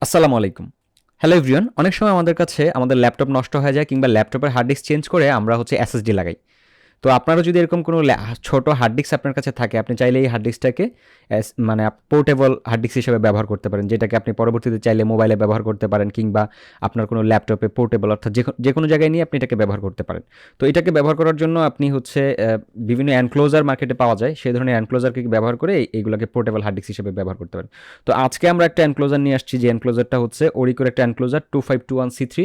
আসসালামু আলাইকুম। Hello everyone. অনেক সময় আমাদের কাছে আমাদের ল্যাপটপ নষ্ট হয়ে যায় কিংবা ল্যাপটপের হার্ড ডিস্ক চেঞ্জ করে আমরা এসএসডি লাগাই। তো আপনারও যদি এরকম কোনো ছোট হার্ড ডিস্ক আপনার কাছে থাকে, আপনি চাইলে এই হার্ড ডিস্কটাকে মানে পোর্টেবল হার্ড ডিস্ক হিসেবে ব্যবহার করতে পারেন, যেটাকে আপনি পরবর্তীতে চাইলে মোবাইলে ব্যবহার করতে পারেন কিংবা আপনার কোনো ল্যাপটপে পোর্টেবল অর্থাৎ যে কোনো জায়গায় নিয়ে আপনি এটাকে ব্যবহার করতে পারেন। তো এটাকে ব্যবহার করার জন্য আপনি বিভিন্ন এনক্লোজার মার্কেটে পাওয়া যায়, সেই ধরনের এনক্লোজারকে ব্যবহার করে এইগুলোকে পোর্টেবল হার্ড ডিস্ক হিসেবে ব্যবহার করতে পারেন। তো আজকে আমরা একটা এনক্লোজার নিয়ে আসছি, যে এনক্লোজারটা হচ্ছে ওরিকোর একটা এনক্লোজার 2521C3।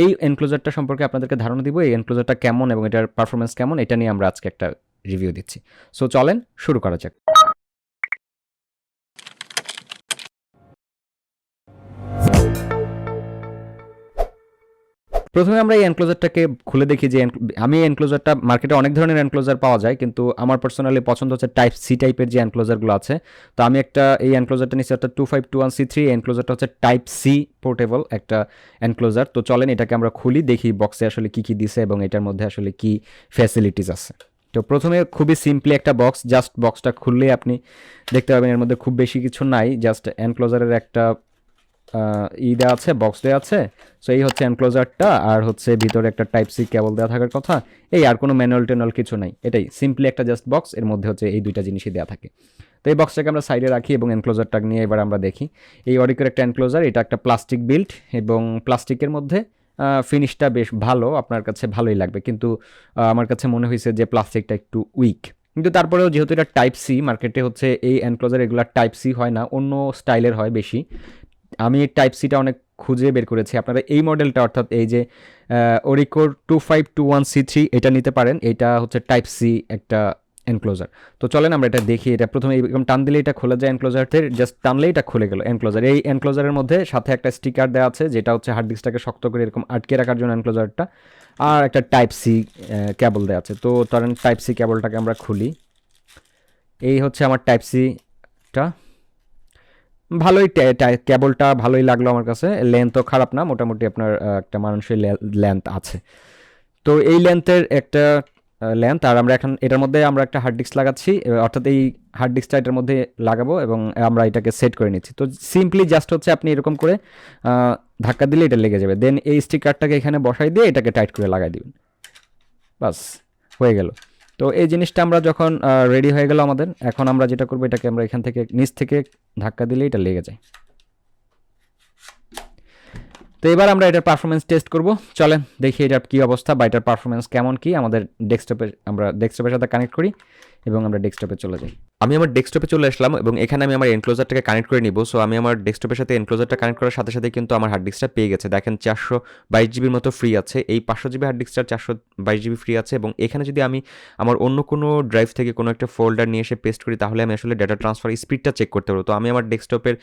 এই এনক্লোজারটা সম্পর্কে আপনাদেরকে ধারণা দিব, এই এনক্লোজারটা কেমন এবং এটার পারফরমেন্স কেমন, এটা নিয়ে আমরা আজকে একটা রিভিউ দিচ্ছি। সো চলেন শুরু করা যাক। প্রথমে আমরা এই এনক্লোজারটাকে খুলে দেখি যে আমি এই এনক্লোজারটা, মার্কেটে অনেক ধরনের এনক্লোজার পাওয়া যায়, কিন্তু আমার পার্সোনালি পছন্দ হচ্ছে টাইপ সি টাইপের যে এনক্লোজারগুলো আছে। তো আমি এই এনক্লোজারটা নিচ্ছি, অর্থাৎ 2521C3। এই এনক্লোজারটা হচ্ছে টাইপ সি পোর্টেবল একটা এনক্লোজার। তো চলেন এটাকে আমরা খুলি, দেখি বক্সে আসলে কী কী দিছে এবং এটার মধ্যে আসলে কী ফ্যাসিলিটিস আছে। তো প্রথমে খুবই সিম্পলি একটা বক্স, জাস্ট বক্সটা খুললে আপনি দেখতে পাবেন এর মধ্যে খুব বেশি কিছু নাই, জাস্ট এনক্লোজারের একটা দেওয়া আছে, বক্স দেওয়া আছে। সো এই হচ্ছে এনক্লোজারটা, আর হচ্ছে ভিতরে একটা টাইপ সি কেবল দেওয়া থাকার কথা। আর কোনো ম্যানুয়াল ট্যানুয়াল কিছু নাই, এটাই সিম্পলি একটা জাস্ট বক্স, এর মধ্যে হচ্ছে এই দুইটা জিনিসই দেওয়া থাকে। তো এই বক্সটাকে আমরা সাইডে রাখি এবং এনক্লোজারটা নিয়ে এবার আমরা দেখি। এই অরিকোর একটা এনক্লোজার, এটা একটা প্লাস্টিক বিল্ড এবং প্লাস্টিকের মধ্যে ফিনিশটা বেশ ভালো, আপনার কাছে ভালোই লাগবে, কিন্তু আমার কাছে মনে হয়েছে যে প্লাস্টিকটা একটু উইক। কিন্তু তারপরেও যেহেতু এটা টাইপ সি, মার্কেটে হচ্ছে এই এনক্লোজার এগুলো টাইপ সি হয় না, অন্য স্টাইলের হয় বেশি। আমি টাইপ সিটা অনেক খুঁজে বের করেছি। আপনারা এই মডেলটা, অর্থাৎ এই যে ওরিকোর 2521C3, এটা নিতে পারেন। এটা হচ্ছে টাইপ সি একটা এনক্লোজার। তো চলেন আমরা এটা দেখি। এটা প্রথমে এরকম টান দিলে এটা খুলে যায়, এনক্লোজারদের জাস্ট টানলেই এটা খুলে গেল এনক্লোজার। এই এনক্লোজারের মধ্যে সাথে একটা স্টিকার দেওয়া আছে, যেটা হচ্ছে হার্ড ডিস্কটাকে শক্ত করে এরকম আটকে রাখার জন্য এনক্লোজারটা, আর একটা টাইপ সি কেবল দেওয়া আছে। তো ধরেন টাইপ সি কেবলটাকে আমরা খুলি। এই হচ্ছে আমার টাইপ সিটা, ভালোই কেবলটা ভালোই লাগলো আমার কাছে, লেন্থও খারাপ না, মোটামুটি আপনার একটা মানুষের লেন্থ আছে। তো এই লেন্থের একটা লেন্থ, আর আমরা এখন এটার মধ্যে আমরা একটা হার্ড ডিস্ক লাগাচ্ছি, অর্থাৎ এই হার্ড ডিস্কটা এটার মধ্যে লাগাবো এবং আমরা এটাকে সেট করে নিচ্ছি। তো সিম্পলি জাস্ট হচ্ছে আপনি এরকম করে ধাক্কা দিলে এটা লেগে যাবে, দেন এই স্টিকারটাকে এখানে বসাই দিয়ে এটাকে টাইট করে লাগাই দিবেন, বাস হয়ে গেল। তো এই জিনিসটা আমরা যখন রেডি হয়ে গেল আমাদের, এখন আমরা যেটা করবো, এটাকে আমরা এখান থেকে নিচ থেকে ধাক্কা দিলে এটা লেগে যায়। তো এবার আমরা এটার পারফরমেন্স টেস্ট করব। চলেন দেখি এটার কী অবস্থা বা এটার পারফরমেন্স কেমন কি আমাদের আমরা ডেস্কটপের সাথে কানেক্ট করি এবং আমরা ডেস্কটপে চলে যাই। আমি আমার ডেস্কটপে চলে আসলাম এবং এখানে আমি আমার এনক্লোজারটাকে কানেক্ট করে নিব। সো আমি আমার ডেস্কটপের সাথে এনক্লোজারটা কানেক্ট করার সাথে সাথে কিন্তু আমার হার্ড ডিস্কটা পেয়ে গেছে। দেখেন 422 জিবির মতো ফ্রি আছে। এই 500 জিবি হার্ড ডিস্কটার 422 জিবি ফ্রি আছে, এবং এখানে যদি আমি আমার অন্য কোনো ড্রাইভ থেকে কোনো একটা ফোল্ডার নিয়ে এসে পেস্ট করি, তাহলে আমি আসলে ডেটা ট্রান্সফার স্পিডটা চেক করতে পারবো। তো আমি আমার ডেস্কটপের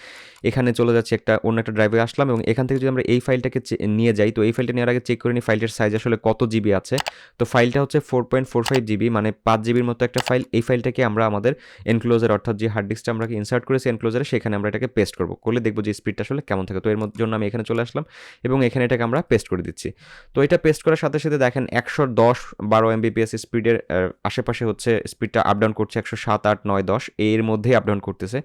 এখানে চলে যাচ্ছি, অন্য একটা ড্রাইভে আসলাম, এবং এখান থেকে যদি আমরা এই ফাইলটাকে নিয়ে যাই, তো এই ফাইলটা নেওয়ার আগে চেক করে নিই ফাইলটার সাইজ আসলে কত জিবি আছে। তো ফাইলটা হচ্ছে 4.45 জিবি, মানে 5 জিবির মতো একটা ফাইল। এই ফাইলটাকে আমরা আমাদের এনক্লোজার, অর্থাৎ যে হার্ড ডিস্কটা আমরা ইনসার্ট করেছি এনক্লোজারে, সেখানে আমরা এটাকে পেস্ট করবো, করলে দেখবো যে স্পিডটা আসলে কেমন থাকে। তো এর জন্য আমি এখানে চলে আসলাম এবং এখানে এটাকে আমরা পেস্ট করে দিচ্ছি। তো এটা পেস্ট করার সাথে সাথে দেখেন 110-12 Mbps স্পিডের আশেপাশে হচ্ছে স্পিডটা আপ ডাউন করছে, 107, 8, 9, 10 এর মধ্যেই আপ ডাউন করতেছে।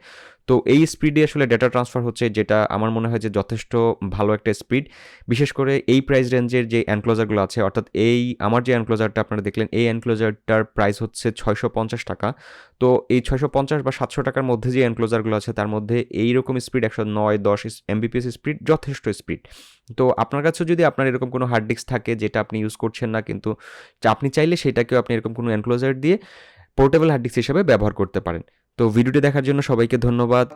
তো এই স্পিডে আসলে ডেটা ট্রান্সফার হচ্ছে, যেটা আমার মনে হয় যে যথেষ্ট ভালো একটা স্পিড, বিশেষ করে এই প্রাইস রেঞ্জের যে এনক্লোজারগুলো আছে। অর্থাৎ আমার যে এনক্লোজারটা আপনারা দেখলেন, এই এনক্লোজারটার প্রাইস হচ্ছে 650 টাকা। তো এই 650 বা 700 টাকার মধ্যে যে এনক্লোজারগুলো আছে, তার মধ্যে এইরকম স্পিড 109-10 Mbps স্পিড যথেষ্ট স্পিড। তো আপনার কাছে যদি আপনার এরকম কোনো হার্ড ডিস্ক থাকে যেটা আপনি ইউজ করছেন না, কিন্তু আপনি চাইলে সেটাকেও আপনি এরকম কোনো এনক্লোজার দিয়ে পোর্টেবল হার্ড ডিস্ক হিসেবে ব্যবহার করতে পারেন। তো ভিডিওটি দেখার জন্য সবাইকে ধন্যবাদ।